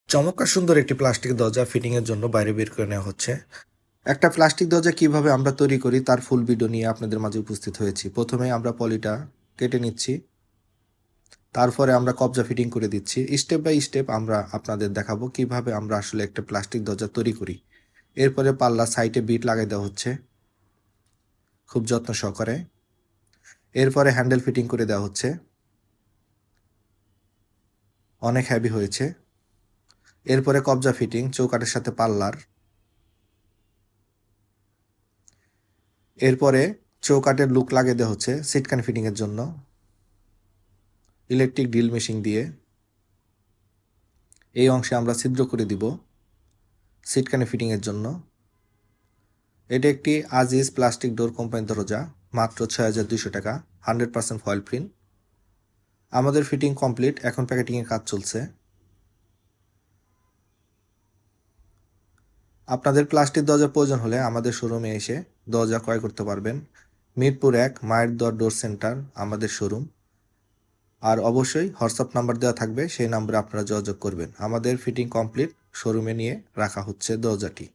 চমৎকার সুন্দর একটি প্লাস্টিক দরজা ফিটিং এর জন্য বাইরে বের করে নেওয়া হচ্ছে। একটা প্লাস্টিক দরজা কিভাবে আমরা তৈরি করি তার ফুল ভিডিও নিয়ে আপনাদের মাঝে উপস্থিত হয়েছি। প্রথমে আমরা পলিটা কেটে নিচ্ছি, তারপরে আমরা কবজা ফিটিং করে দিচ্ছি। স্টেপ বাই স্টেপ আমরা আপনাদের দেখাবো কিভাবে আমরা আসলে একটা প্লাস্টিক দরজা তৈরি করি। এরপরে পাল্লা সাইডে বিট লাগাই দেওয়া হচ্ছে খুব যত্ন সহকারে। এরপরে হ্যান্ডেল ফিটিং করে দেওয়া হচ্ছে, অনেক হেভি হয়েছে। এরপরে কবজা ফিটিং চৌকাঠের সাথে পাল্লার। এরপরে চৌকাঠের লুক লাগিয়ে দেওয়া হচ্ছে সিটকান ফিটিং এর জন্য ইলেকট্রিক ড্রিল মেশিন দিয়ে। এই অংশে আমরা ছিদ্র করে দিব সিটকানে ফিটিং এর জন্য। এটি একটি আজিজ প্লাস্টিক ডোর কোম্পানির দরজা, মাত্র ৬,২০০ টাকা, 100% ফয়েল প্রিন্ট। আমাদের ফিটিং কমপ্লিট, এখন প্যাকেটিংয়ের কাজ চলছে। আপনাদের প্লাস্টিক দরজা প্রয়োজন হলে আমাদের শোরুমে এসে দরজা ক্রয় করতে পারবেন। মিরপুর ১ মায়ের দর ডোর সেন্টার আমাদের শোরুম। আর অবশ্যই হোয়াটসঅ্যাপ নাম্বার দেওয়া থাকবে, সেই নাম্বারে আপনারা যোগাযোগ করবেন। আমাদের ফিটিং কমপ্লিট, শোরুমে নিয়ে রাখা হচ্ছে দরজাটি।